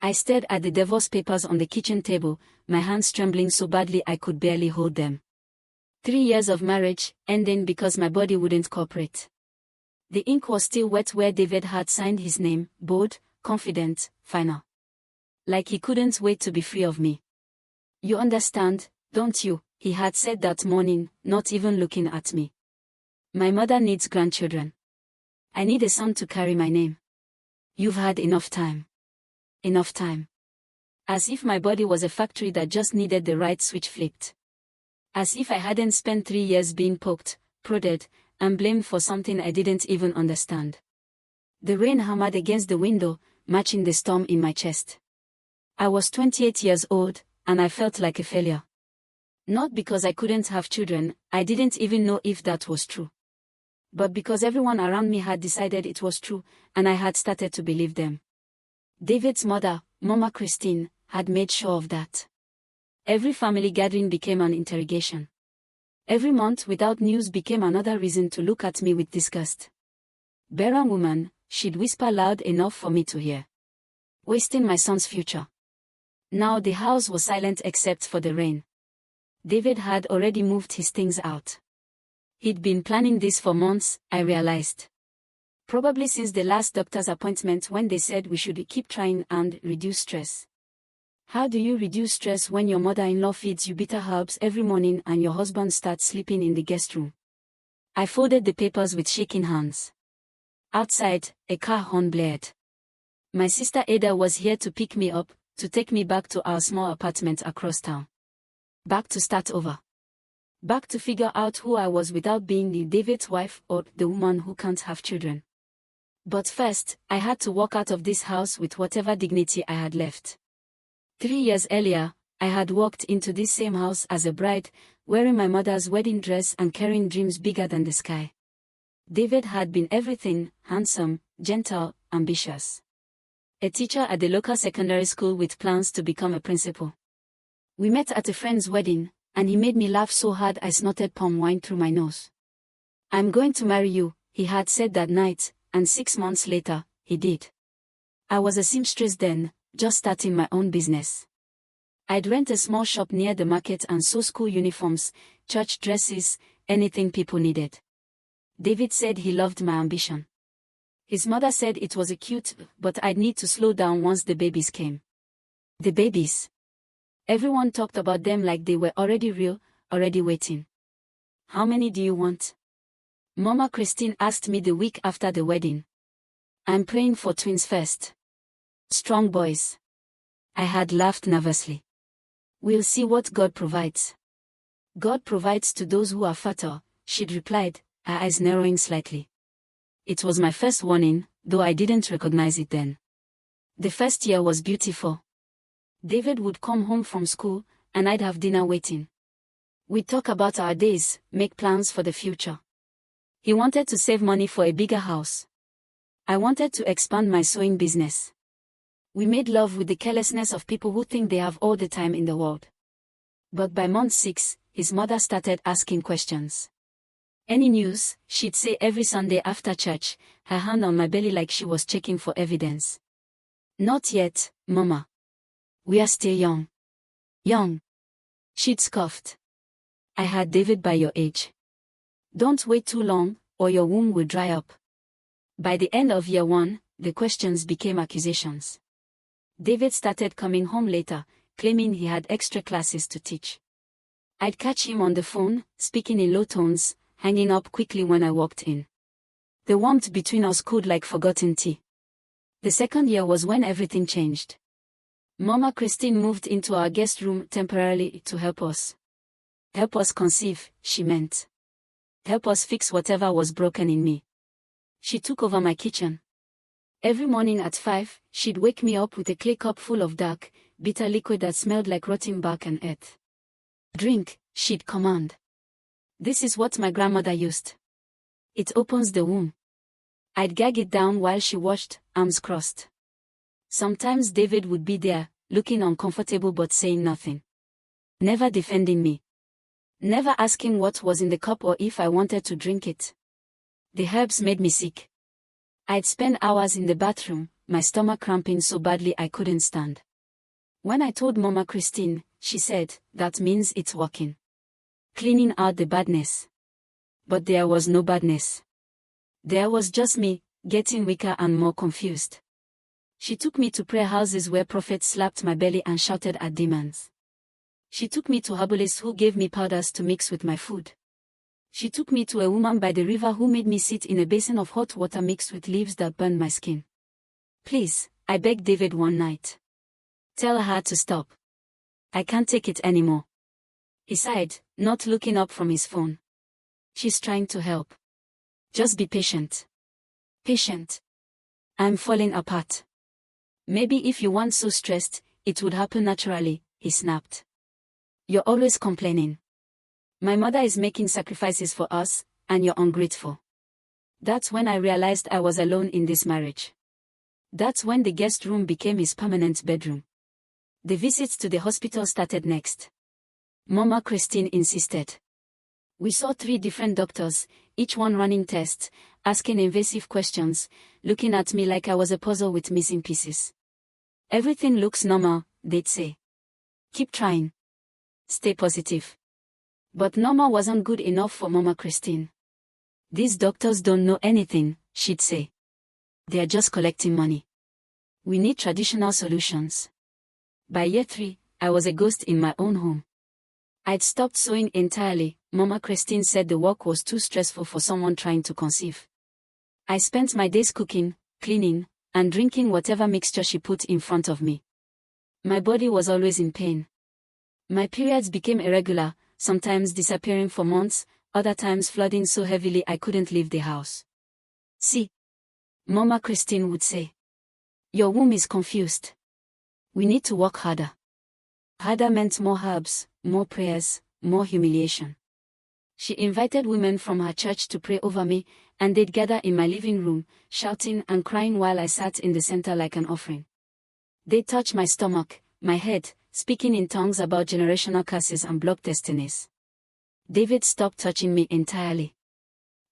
I stared at the divorce papers on the kitchen table, my hands trembling so badly I could barely hold them. 3 years of marriage, ending because my body wouldn't cooperate. The ink was still wet where David had signed his name, bold, confident, final. Like he couldn't wait to be free of me. You understand, don't you? He had said that morning, not even looking at me. My mother needs grandchildren. I need a son to carry my name. You've had enough time. Enough time. As if my body was a factory that just needed the right switch flipped. As if I hadn't spent 3 years being poked, prodded, and blamed for something I didn't even understand. The rain hammered against the window, matching the storm in my chest. I was 28 years old, and I felt like a failure. Not because I couldn't have children, I didn't even know if that was true. But because everyone around me had decided it was true, and I had started to believe them. David's mother, Mama Christine, had made sure of that. Every family gathering became an interrogation. Every month without news became another reason to look at me with disgust. Barren woman, she'd whisper loud enough for me to hear. Wasting my son's future. Now the house was silent except for the rain. David had already moved his things out. He'd been planning this for months, I realized. Probably since the last doctor's appointment when they said we should keep trying and reduce stress. How do you reduce stress when your mother-in-law feeds you bitter herbs every morning and your husband starts sleeping in the guest room? I folded the papers with shaking hands. Outside, a car horn blared. My sister Ada was here to pick me up, to take me back to our small apartment across town. Back to start over. Back to figure out who I was without being the David's wife or the woman who can't have children. But first, I had to walk out of this house with whatever dignity I had left. 3 years earlier, I had walked into this same house as a bride, wearing my mother's wedding dress and carrying dreams bigger than the sky. David had been everything: handsome, gentle, ambitious. A teacher at the local secondary school with plans to become a principal. We met at a friend's wedding, and he made me laugh so hard I snorted palm wine through my nose. I'm going to marry you, he had said that night, and 6 months later, he did. I was a seamstress then, just starting my own business. I'd rent a small shop near the market and sew school uniforms, church dresses, anything people needed. David said he loved my ambition. His mother said it was cute, but I'd need to slow down once the babies came. The babies. Everyone talked about them like they were already real, already waiting. How many do you want? Mama Christine asked me the week after the wedding. I'm praying for twins first. Strong boys. I had laughed nervously. We'll see what God provides. God provides to those who are fertile, she'd replied, her eyes narrowing slightly. It was my first warning, though I didn't recognize it then. The first year was beautiful. David would come home from school, and I'd have dinner waiting. We'd talk about our days, make plans for the future. He wanted to save money for a bigger house. I wanted to expand my sewing business. We made love with the carelessness of people who think they have all the time in the world. But by month 6, his mother started asking questions. Any news, she'd say every Sunday after church, her hand on my belly like she was checking for evidence. Not yet, Mama. We are still young. Young. She'd scoffed. I had David by your age. Don't wait too long, or your womb will dry up. By the end of year 1, the questions became accusations. David started coming home later, claiming he had extra classes to teach. I'd catch him on the phone, speaking in low tones, hanging up quickly when I walked in. The warmth between us cooled like forgotten tea. The second year was when everything changed. Mama Christine moved into our guest room temporarily to help us. Help us conceive, she meant. Help us fix whatever was broken in me. She took over my kitchen. Every morning at 5, she'd wake me up with a clay cup full of dark, bitter liquid that smelled like rotting bark and earth. Drink, she'd command. This is what my grandmother used. It opens the womb. I'd gag it down while she watched, arms crossed. Sometimes David would be there, looking uncomfortable but saying nothing. Never defending me. Never asking what was in the cup or if I wanted to drink it. The herbs made me sick. I'd spend hours in the bathroom, my stomach cramping so badly I couldn't stand. When I told Mama Christine, she said, "That means it's working. Cleaning out the badness." But there was no badness. There was just me, getting weaker and more confused. She took me to prayer houses where prophets slapped my belly and shouted at demons. She took me to herbalists who gave me powders to mix with my food. She took me to a woman by the river who made me sit in a basin of hot water mixed with leaves that burned my skin. "Please," I begged David one night. "Tell her to stop. I can't take it anymore." He sighed, not looking up from his phone. "She's trying to help. Just be patient." Patient. I'm falling apart. "Maybe if you weren't so stressed, it would happen naturally," he snapped. "You're always complaining. My mother is making sacrifices for us, and you're ungrateful." That's when I realized I was alone in this marriage. That's when the guest room became his permanent bedroom. The visits to the hospital started next. Mama Christine insisted. We saw 3 different doctors, each one running tests, asking invasive questions, looking at me like I was a puzzle with missing pieces. "Everything looks normal," they'd say. "Keep trying. Stay positive." But normal wasn't good enough for Mama Christine. "These doctors don't know anything," she'd say. "They're just collecting money. We need traditional solutions." By year 3, I was a ghost in my own home. I'd stopped sewing entirely. Mama Christine said the work was too stressful for someone trying to conceive. I spent my days cooking, cleaning, and drinking whatever mixture she put in front of me. My body was always in pain. My periods became irregular, sometimes disappearing for months, other times flooding so heavily I couldn't leave the house. "See," Mama Christine would say, "your womb is confused. We need to work harder." Harder meant more herbs, more prayers, more humiliation. She invited women from her church to pray over me, and they'd gather in my living room, shouting and crying while I sat in the center like an offering. They'd touch my stomach, my head, speaking in tongues about generational curses and blocked destinies. David stopped touching me entirely.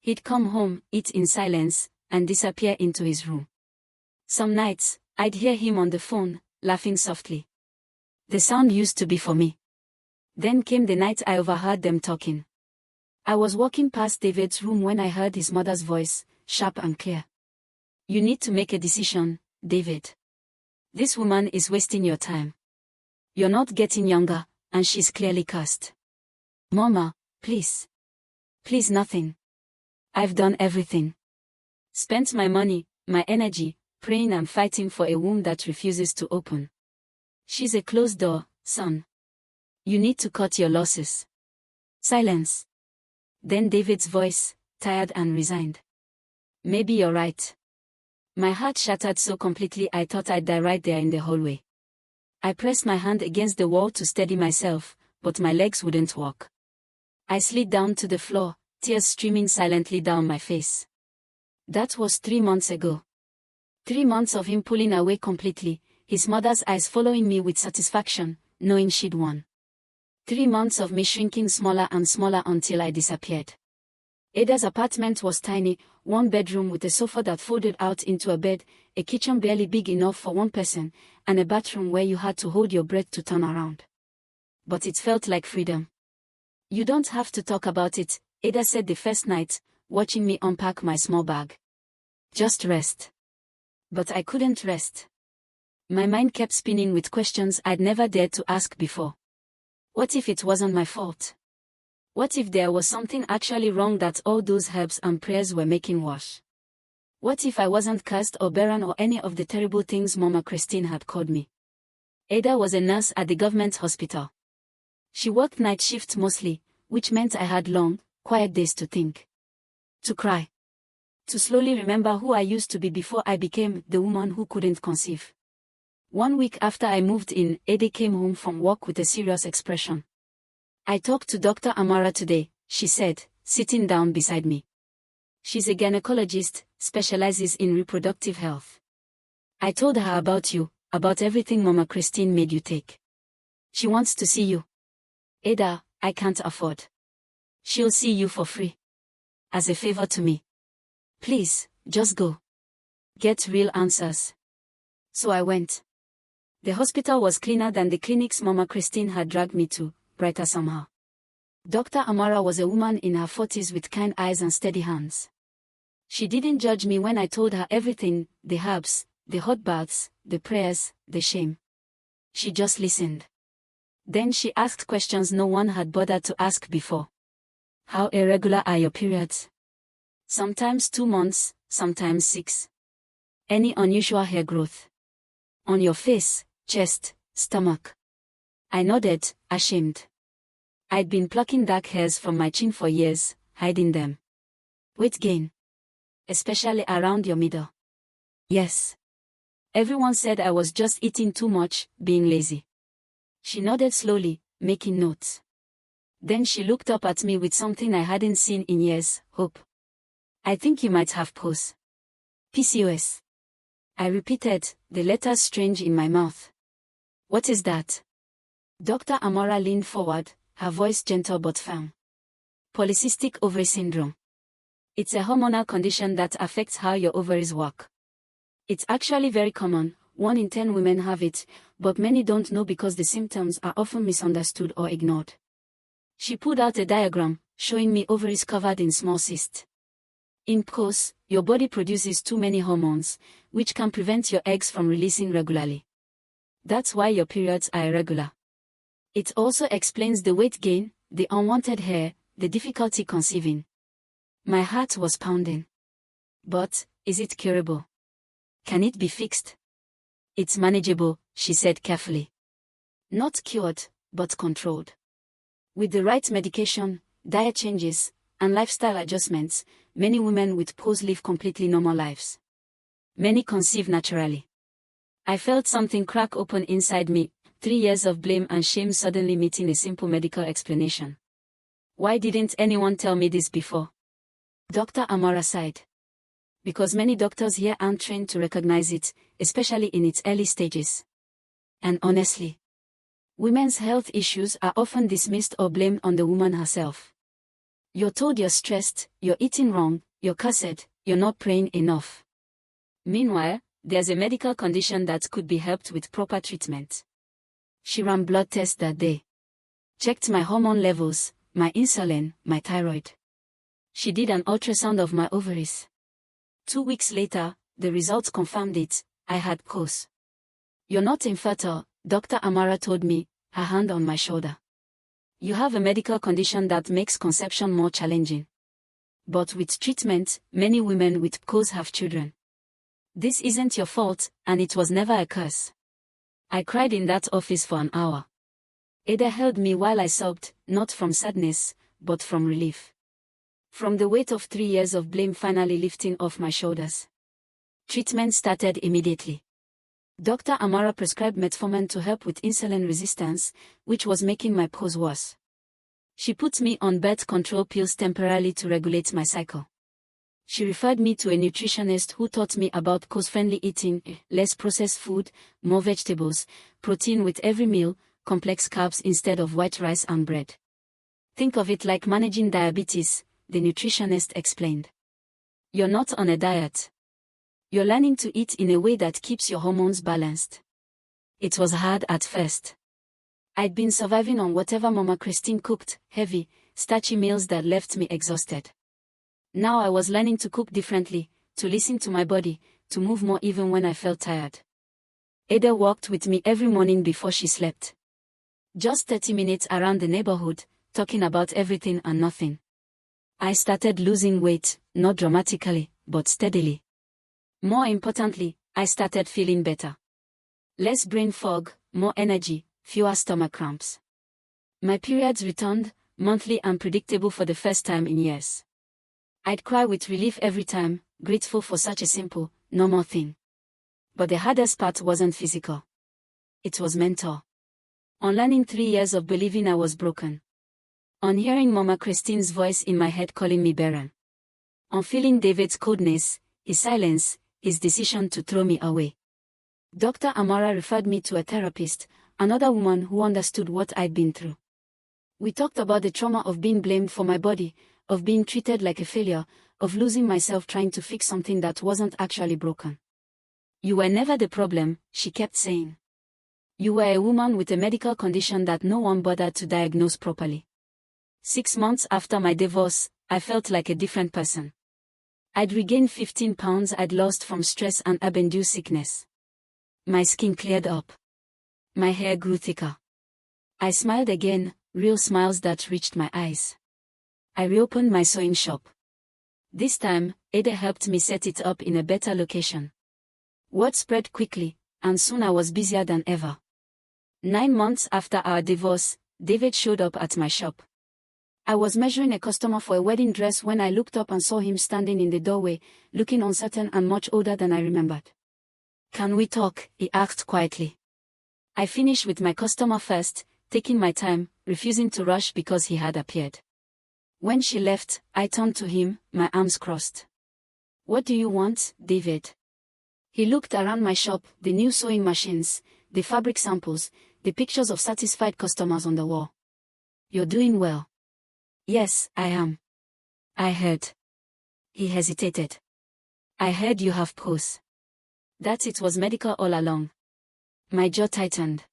He'd come home, eat in silence, and disappear into his room. Some nights, I'd hear him on the phone, laughing softly. The sound used to be for me. Then came the night I overheard them talking. I was walking past David's room when I heard his mother's voice, sharp and clear. "You need to make a decision, David. This woman is wasting your time. You're not getting younger, and she's clearly cursed. Mama, please. Please nothing. I've done everything. Spent my money, my energy, praying and fighting for a womb that refuses to open. She's a closed door, son. You need to cut your losses." Silence. Then David's voice, tired and resigned. "Maybe you're right." My heart shattered so completely I thought I'd die right there in the hallway. I pressed my hand against the wall to steady myself, but my legs wouldn't walk. I slid down to the floor, tears streaming silently down my face. That was 3 months ago. 3 months of him pulling away completely, his mother's eyes following me with satisfaction, knowing she'd won. 3 months of me shrinking smaller and smaller until I disappeared. Ada's apartment was tiny, 1 bedroom with a sofa that folded out into a bed, a kitchen barely big enough for 1 person, and a bathroom where you had to hold your breath to turn around. But it felt like freedom. "You don't have to talk about it," Ada said the first night, watching me unpack my small bag. "Just rest." But I couldn't rest. My mind kept spinning with questions I'd never dared to ask before. What if it wasn't my fault? What if there was something actually wrong that all those herbs and prayers were making worse? What if I wasn't cursed or barren or any of the terrible things Mama Christine had called me? Ada was a nurse at the government hospital. She worked night shifts mostly, which meant I had long, quiet days to think. To cry. To slowly remember who I used to be before I became the woman who couldn't conceive. 1 week after I moved in, Ada came home from work with a serious expression. "I talked to Dr. Amara today," she said, sitting down beside me. She's a gynecologist, specializes in reproductive health. "I told her about you, about everything Mama Christine made you take. She wants to see you." "Ada, I can't afford. She'll see you for free. As a favor to me. Please, just go. Get real answers." So I went. The hospital was cleaner than the clinics Mama Christine had dragged me to, brighter somehow. Dr. Amara was a woman in her 40s with kind eyes and steady hands. She didn't judge me when I told her everything, the herbs, the hot baths, the prayers, the shame. She just listened. Then she asked questions no one had bothered to ask before. How irregular are your periods? Sometimes 2 months, sometimes 6. Any unusual hair growth? On your face, chest, stomach? I nodded, ashamed. I'd been plucking dark hairs from my chin for years, hiding them. Weight gain? Especially around your middle? Yes. Everyone said I was just eating too much, being lazy. She nodded slowly, making notes. Then she looked up at me with something I hadn't seen in years, hope. I think you might have PCOS. PCOS. I repeated, the letters strange in my mouth. What is that? Dr. Amara leaned forward, her voice gentle but firm. Polycystic ovary syndrome. It's a hormonal condition that affects how your ovaries work. It's actually very common, 1 in 10 women have it, but many don't know because the symptoms are often misunderstood or ignored. She pulled out a diagram, showing me ovaries covered in small cysts. In PCOS, your body produces too many hormones, which can prevent your eggs from releasing regularly. That's why your periods are irregular. It also explains the weight gain, the unwanted hair, the difficulty conceiving. My heart was pounding. But, is it curable? Can it be fixed? It's manageable, she said carefully. Not cured, but controlled. With the right medication, diet changes, and lifestyle adjustments, many women with PCOS live completely normal lives. Many conceive naturally. I felt something crack open inside me, 3 years of blame and shame suddenly meeting a simple medical explanation. Why didn't anyone tell me this before? Dr. Amara sighed. Because many doctors here aren't trained to recognize it, especially in its early stages. And honestly, women's health issues are often dismissed or blamed on the woman herself. You're told you're stressed, you're eating wrong, you're cursed, you're not praying enough. Meanwhile, there's a medical condition that could be helped with proper treatment. She ran blood tests that day. Checked my hormone levels, my insulin, my thyroid. She did an ultrasound of my ovaries. 2 weeks later, the results confirmed it, I had PCOS. You're not infertile, Dr. Amara told me, her hand on my shoulder. You have a medical condition that makes conception more challenging. But with treatment, many women with PCOS have children. This isn't your fault, and it was never a curse. I cried in that office for an hour. Ada held me while I sobbed, not from sadness, but from relief. From the weight of 3 years of blame finally lifting off my shoulders. Treatment started immediately. Dr. Amara prescribed metformin to help with insulin resistance, which was making my PCOS worse. She put me on birth control pills temporarily to regulate my cycle. She referred me to a nutritionist who taught me about PCOS-friendly eating, less processed food, more vegetables, protein with every meal, complex carbs instead of white rice and bread. Think of it like managing diabetes, the nutritionist explained. You're not on a diet. You're learning to eat in a way that keeps your hormones balanced. It was hard at first. I'd been surviving on whatever Mama Christine cooked, heavy, starchy meals that left me exhausted. Now I was learning to cook differently, to listen to my body, to move more even when I felt tired. Ada walked with me every morning before she slept. Just 30 minutes around the neighborhood, talking about everything and nothing. I started losing weight, not dramatically, but steadily. More importantly, I started feeling better. Less brain fog, more energy, fewer stomach cramps. My periods returned, monthly and predictable for the first time in years. I'd cry with relief every time, grateful for such a simple, normal thing. But the hardest part wasn't physical. It was mental. On learning 3 years of believing I was broken. On hearing Mama Christine's voice in my head calling me barren. On feeling David's coldness, his silence, his decision to throw me away. Dr. Amara referred me to a therapist, another woman who understood what I'd been through. We talked about the trauma of being blamed for my body, of being treated like a failure, of losing myself trying to fix something that wasn't actually broken. You were never the problem, she kept saying. You were a woman with a medical condition that no one bothered to diagnose properly. 6 months after my divorce, I felt like a different person. I'd regained 15 pounds I'd lost from stress and herb-induced sickness. My skin cleared up. My hair grew thicker. I smiled again, real smiles that reached my eyes. I reopened my sewing shop. This time, Ada helped me set it up in a better location. Word spread quickly, and soon I was busier than ever. 9 months after our divorce, David showed up at my shop. I was measuring a customer for a wedding dress when I looked up and saw him standing in the doorway, looking uncertain and much older than I remembered. "Can we talk?" he asked quietly. I finished with my customer first, taking my time, refusing to rush because he had appeared. When she left, I turned to him, my arms crossed. "What do you want, David?" He looked around my shop, the new sewing machines, the fabric samples, the pictures of satisfied customers on the wall. "You're doing well." "Yes, I am." "I heard." He hesitated. "I heard you have POS." That it was medical all along. My jaw tightened.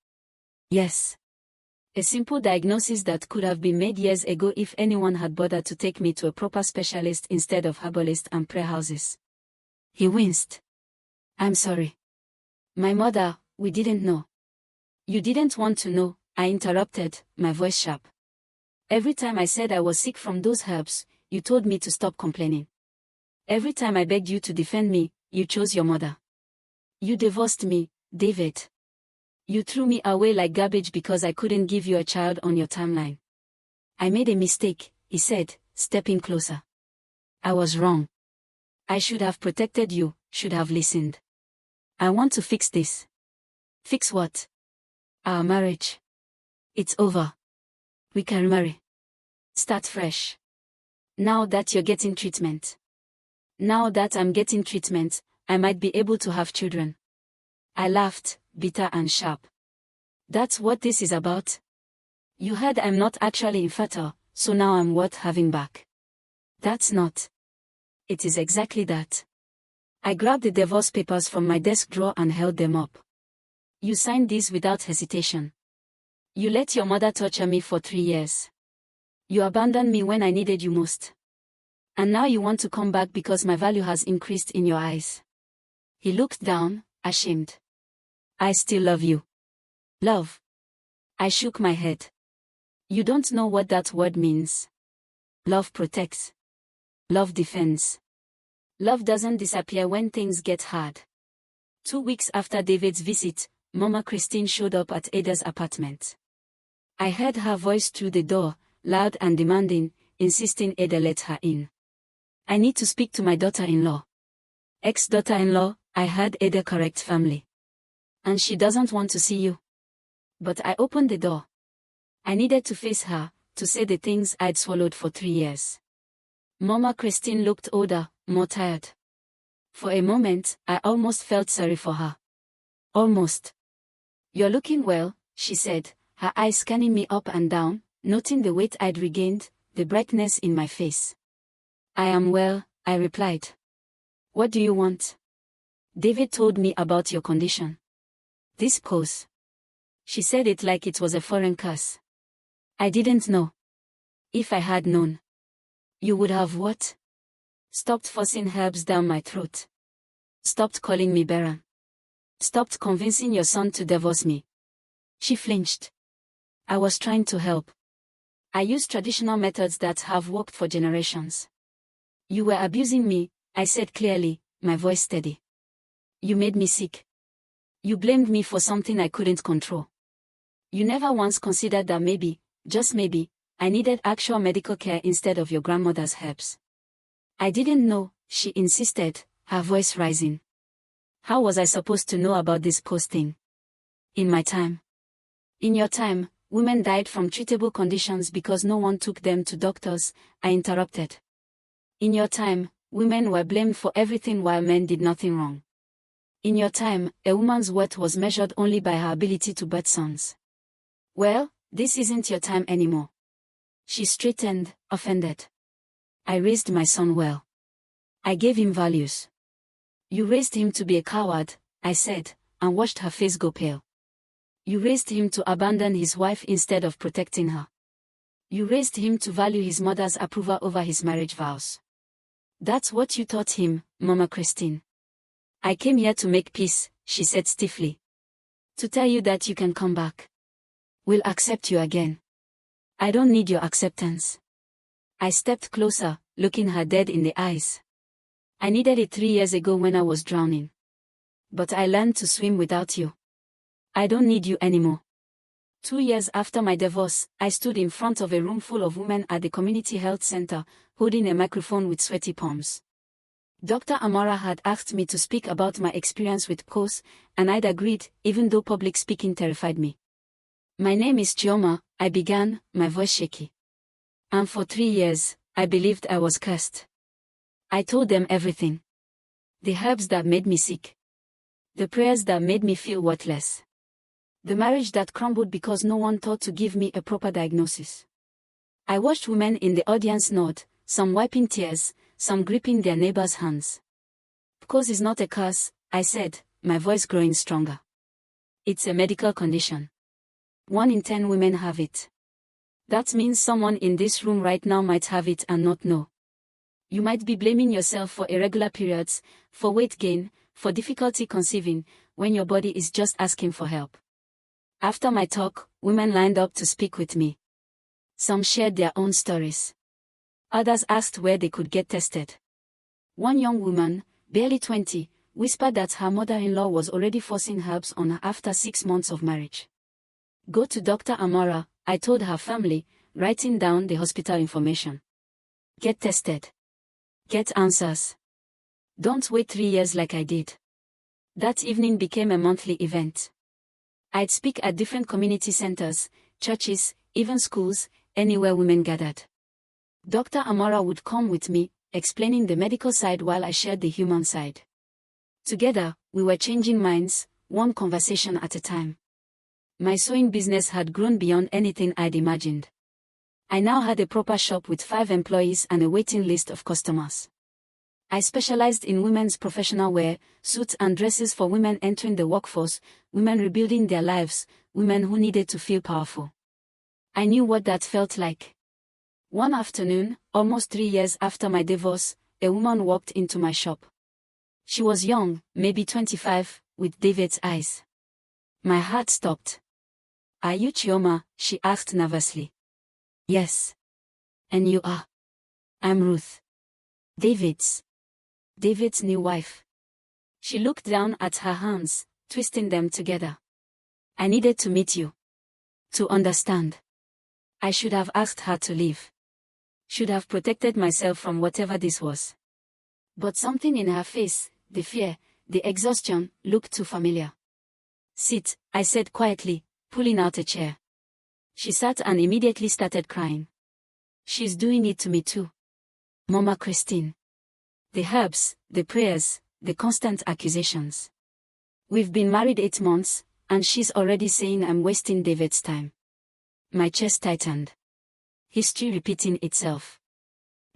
"Yes." A simple diagnosis that could have been made years ago if anyone had bothered to take me to a proper specialist instead of herbalists and prayer houses. He winced. "I'm sorry. My mother, we didn't know." "You didn't want to know," I interrupted, my voice sharp. "Every time I said I was sick from those herbs, you told me to stop complaining. Every time I begged you to defend me, you chose your mother. You divorced me, David. You threw me away like garbage because I couldn't give you a child on your timeline." "I made a mistake," he said, stepping closer. "I was wrong. I should have protected you, should have listened. I want to fix this." "Fix what?" "Our marriage. It's over. We can remarry. Start fresh. Now that you're getting treatment." "Now that I'm getting treatment, I might be able to have children." I laughed, bitter and sharp. "That's what this is about? You heard I'm not actually infertile, so now I'm worth having back." "That's not." "It is exactly that." I grabbed the divorce papers from my desk drawer and held them up. "You signed these without hesitation. You let your mother torture me for 3 years. You abandoned me when I needed you most. And now you want to come back because my value has increased in your eyes." He looked down, ashamed. "I still love you." "Love?" I shook my head. "You don't know what that word means. Love protects. Love defends. Love doesn't disappear when things get hard." 2 weeks after David's visit, Mama Christine showed up at Ada's apartment. I heard her voice through the door, loud and demanding, insisting Ada let her in. "I need to speak to my daughter-in-law." "Ex-daughter-in-law," I heard Ada correct firmly. "And she doesn't want to see you." But I opened the door. I needed to face her, to say the things I'd swallowed for 3 years. Mama Christine looked older, more tired. For a moment, I almost felt sorry for her. Almost. "You're looking well," she said, her eyes scanning me up and down, noting the weight I'd regained, the brightness in my face. "I am well," I replied. "What do you want?" "David told me about your condition." "This pose." She said it like it was a foreign curse. I didn't know. If I had known. "You would have what?" "Stopped forcing herbs down my throat. Stopped calling me barren. Stopped convincing your son to divorce me." She flinched. "I was trying to help. I used traditional methods that have worked for generations." "You were abusing me," I said clearly, my voice steady. "You made me sick. You blamed me for something I couldn't control. You never once considered that maybe, just maybe, I needed actual medical care instead of your grandmother's herbs." "I didn't know," she insisted, her voice rising. "How was I supposed to know about this posting? In my time. In your time, women died from treatable conditions because no one took them to doctors," I interrupted. "In your time, women were blamed for everything while men did nothing wrong. In your time, a woman's worth was measured only by her ability to birth sons. Well, this isn't your time anymore." She straightened, offended. "I raised my son well. I gave him values. You raised him to be a coward," I said, and watched her face go pale. You raised him to abandon his wife instead of protecting her. You raised him to value his mother's approval over his marriage vows. That's what you taught him, Mama Christine. I came here to make peace, she said stiffly. To tell you that you can come back. We'll accept you again. I don't need your acceptance. I stepped closer, looking her dead in the eyes. I needed it 3 years ago when I was drowning. But I learned to swim without you. I don't need you anymore. 2 years after my divorce, I stood in front of a room full of women at the community health center, holding a microphone with sweaty palms. Dr. Amara had asked me to speak about my experience with PCOS, and I'd agreed, even though public speaking terrified me. My name is Chioma, I began, my voice shaky. And for 3 years, I believed I was cursed. I told them everything. The herbs that made me sick. The prayers that made me feel worthless. The marriage that crumbled because no one thought to give me a proper diagnosis. I watched women in the audience nod, some wiping tears, some gripping their neighbors' hands. PCOS is not a curse, I said, my voice growing stronger. It's a medical condition. 1 in 10 women have it. That means someone in this room right now might have it and not know. You might be blaming yourself for irregular periods, for weight gain, for difficulty conceiving, when your body is just asking for help. After my talk, women lined up to speak with me. Some shared their own stories. Others asked where they could get tested. One young woman, barely 20, whispered that her mother-in-law was already forcing herbs on her after 6 months of marriage. Go to Dr. Amara, I told her family, writing down the hospital information. Get tested. Get answers. Don't wait 3 years like I did. That evening became a monthly event. I'd speak at different community centers, churches, even schools, anywhere women gathered. Dr. Amara would come with me, explaining the medical side while I shared the human side. Together, we were changing minds, one conversation at a time. My sewing business had grown beyond anything I'd imagined. I now had a proper shop with 5 employees and a waiting list of customers. I specialized in women's professional wear, suits and dresses for women entering the workforce, women rebuilding their lives, women who needed to feel powerful. I knew what that felt like. One afternoon, almost 3 years after my divorce, a woman walked into my shop. She was young, maybe 25, with David's eyes. My heart stopped. Are you Chioma? She asked nervously. Yes. And you are? I'm Ruth. David's new wife. She looked down at her hands, twisting them together. I needed to meet you. To understand. I should have asked her to leave. Should have protected myself from whatever this was. But something in her face, the fear, the exhaustion, looked too familiar. Sit, I said quietly, pulling out a chair. She sat and immediately started crying. She's doing it to me too. Mama Christine. The herbs, the prayers, the constant accusations. We've been married 8 months, and she's already saying I'm wasting David's time. My chest tightened. History repeating itself.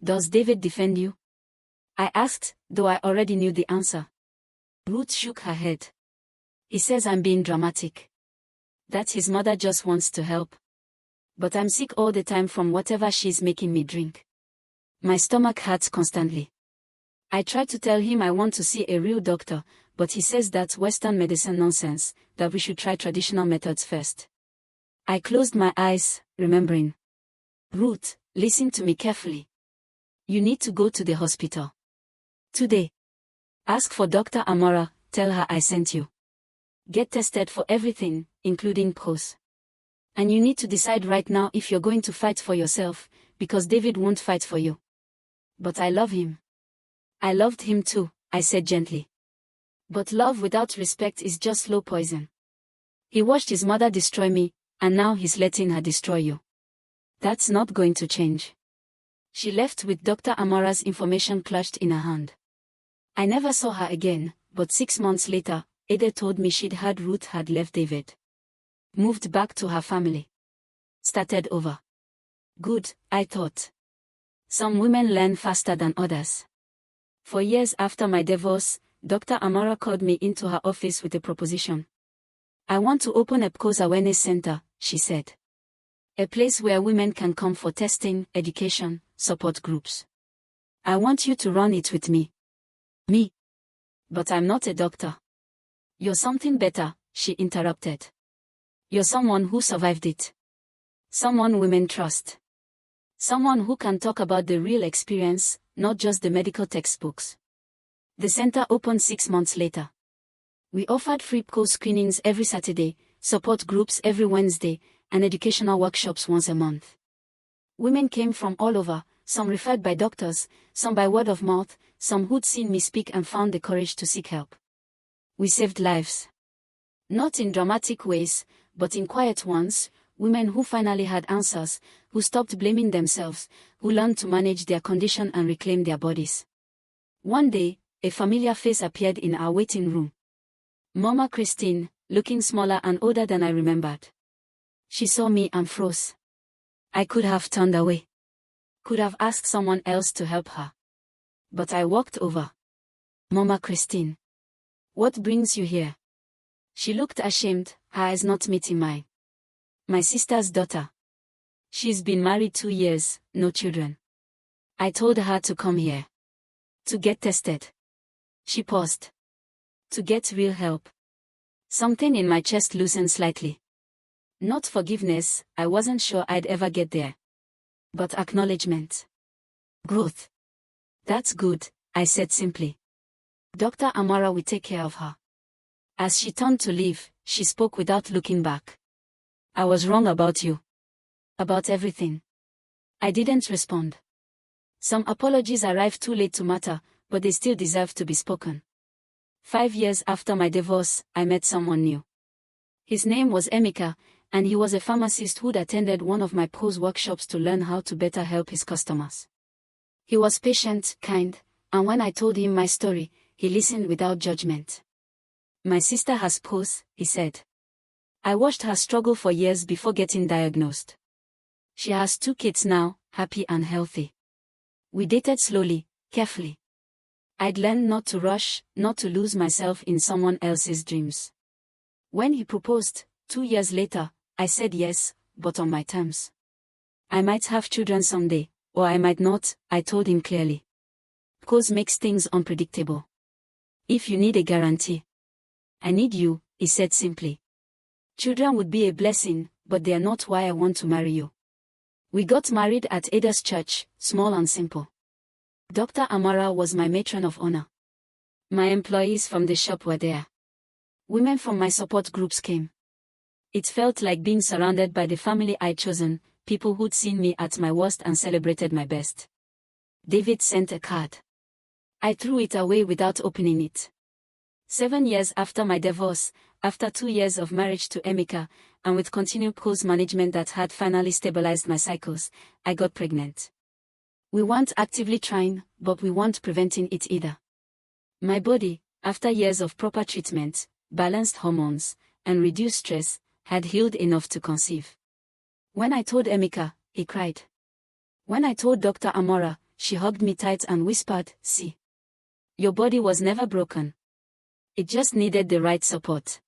Does David defend you? I asked, though I already knew the answer. Ruth shook her head. He says I'm being dramatic. That his mother just wants to help. But I'm sick all the time from whatever she's making me drink. My stomach hurts constantly. I tried to tell him I want to see a real doctor, but he says that's Western medicine nonsense, that we should try traditional methods first. I closed my eyes, remembering. Ruth, listen to me carefully. You need to go to the hospital. Today. Ask for Dr. Amara, tell her I sent you. Get tested for everything, including PCOS. And you need to decide right now if you're going to fight for yourself, because David won't fight for you. But I love him. I loved him too, I said gently. But love without respect is just slow poison. He watched his mother destroy me, and now he's letting her destroy you. That's not going to change. She left with Dr. Amara's information clutched in her hand. I never saw her again, but 6 months later, Ada told me she'd heard Ruth had left David. Moved back to her family. Started over. Good, I thought. Some women learn faster than others. For years after my divorce, Dr. Amara called me into her office with a proposition. "I want to open a PCOS awareness center," she said. "A place where women can come for testing, education, support groups. I want you to run it with me." "Me? But I'm not a doctor." "You're something better," she interrupted. "You're someone who survived it. Someone women trust. Someone who can talk about the real experience, not just the medical textbooks." The center opened 6 months later. We offered free PCOS screenings every Saturday, support groups every Wednesday, and educational workshops once a month. Women came from all over, some referred by doctors, some by word of mouth, some who'd seen me speak and found the courage to seek help. We saved lives. Not in dramatic ways, but in quiet ones, women who finally had answers, who stopped blaming themselves, who learned to manage their condition and reclaim their bodies. One day, a familiar face appeared in our waiting room. Mama Christine, looking smaller and older than I remembered. She saw me and froze. I could have turned away. Could have asked someone else to help her. But I walked over. "Mama Christine, what brings you here?" She looked ashamed, her eyes not meeting mine. "My sister's daughter. She's been married 2 years, no children. I told her to come here. To get tested." She paused. "To get real help." Something in my chest loosened slightly. Not forgiveness, I wasn't sure I'd ever get there. But acknowledgement. Growth. "That's good," I said simply. "Dr. Amara will take care of her." As she turned to leave, she spoke without looking back. "I was wrong about you. About everything." I didn't respond. Some apologies arrived too late to matter, but they still deserve to be spoken. 5 years after my divorce, I met someone new. His name was Emeka, and he was a pharmacist who'd attended one of my PCOS workshops to learn how to better help his customers. He was patient, kind, and when I told him my story, he listened without judgment. "My sister has PCOS," he said. "I watched her struggle for years before getting diagnosed. She has 2 kids now, happy and healthy. We dated slowly, carefully. I'd learned not to rush, not to lose myself in someone else's dreams. When he proposed, 2 years later, I said yes, but on my terms. I might have children someday, or I might not," I told him clearly. PCOS makes things unpredictable. If you need a guarantee. "I need you," he said simply. "Children would be a blessing, but they are not why I want to marry you." We got married at Ada's church, small and simple. Dr. Amara was my matron of honor. My employees from the shop were there. Women from my support groups came. It felt like being surrounded by the family I'd chosen, people who'd seen me at my worst and celebrated my best. David sent a card. I threw it away without opening it. 7 years after my divorce, after 2 years of marriage to Emeka, and with continued PCOS management that had finally stabilized my cycles, I got pregnant. We weren't actively trying, but we weren't preventing it either. My body, after years of proper treatment, balanced hormones, and reduced stress, had healed enough to conceive. When I told Emeka, he cried. When I told Dr. Amara, she hugged me tight and whispered, "See. Your body was never broken. It just needed the right support."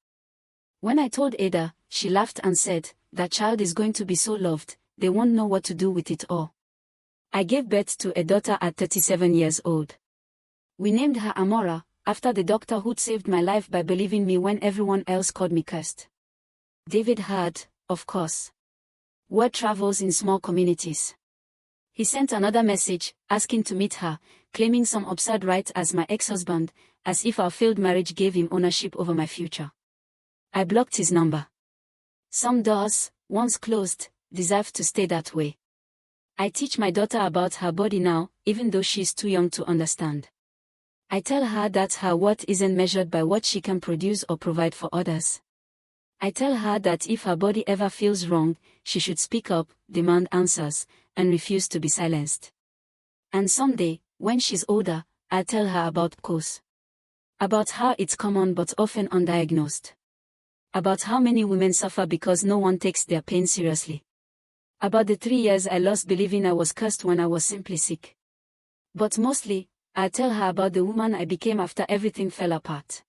When I told Ada, she laughed and said, "That child is going to be so loved, they won't know what to do with it all." I gave birth to a daughter at 37 years old. We named her Amora, after the doctor who'd saved my life by believing me when everyone else called me cursed. David heard, of course. Word travels in small communities. He sent another message, asking to meet her, claiming some absurd right as my ex-husband, as if our failed marriage gave him ownership over my future. I blocked his number. Some doors, once closed, deserve to stay that way. I teach my daughter about her body now, even though she's too young to understand. I tell her that her worth isn't measured by what she can produce or provide for others. I tell her that if her body ever feels wrong, she should speak up, demand answers, and refuse to be silenced. And someday, when she's older, I'll tell her about PCOS. About how it's common but often undiagnosed. About how many women suffer because no one takes their pain seriously. About the 3 years I lost believing I was cursed when I was simply sick. But mostly, I'll tell her about the woman I became after everything fell apart.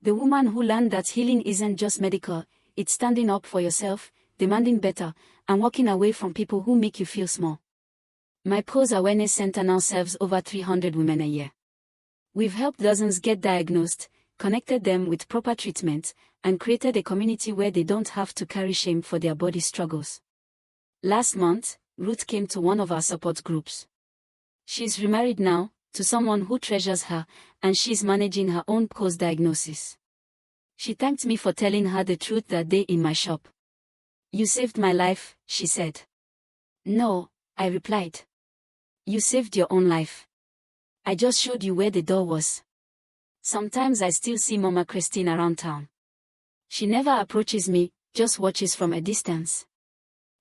The woman who learned that healing isn't just medical, it's standing up for yourself, demanding better, and walking away from people who make you feel small. My Pose Awareness Center now serves over 300 women a year. We've helped dozens get diagnosed, connected them with proper treatment, and created a community where they don't have to carry shame for their body struggles. Last month, Ruth came to one of our support groups. She's remarried now, to someone who treasures her, and she's managing her own post-diagnosis. She thanked me for telling her the truth that day in my shop. "You saved my life," she said. "No," I replied. "You saved your own life. I just showed you where the door was." Sometimes I still see Mama Christine around town. She never approaches me, just watches from a distance.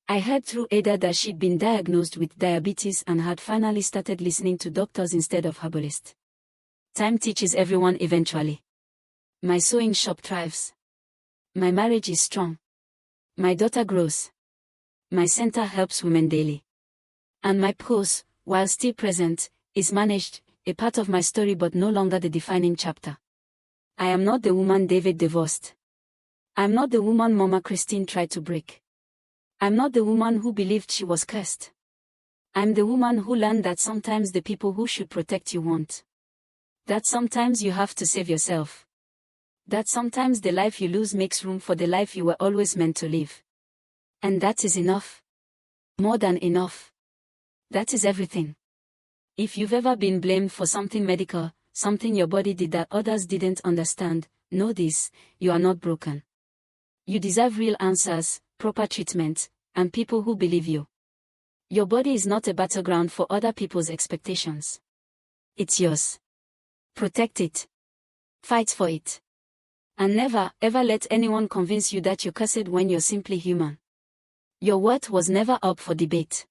I heard through Ada that she'd been diagnosed with diabetes and had finally started listening to doctors instead of herbalists. Time teaches everyone eventually. My sewing shop thrives. My marriage is strong. My daughter grows. My center helps women daily. And my pose, while still present, is managed, a part of my story but no longer the defining chapter. I am not the woman David divorced. I'm not the woman Mama Christine tried to break. I'm not the woman who believed she was cursed. I'm the woman who learned that sometimes the people who should protect you won't. That sometimes you have to save yourself. That sometimes the life you lose makes room for the life you were always meant to live. And that is enough. More than enough. That is everything. If you've ever been blamed for something medical, something your body did that others didn't understand, know this: you are not broken. You deserve real answers, proper treatment, and people who believe you. Your body is not a battleground for other people's expectations. It's yours. Protect it. Fight for it. And never, ever let anyone convince you that you're cursed when you're simply human. Your worth was never up for debate.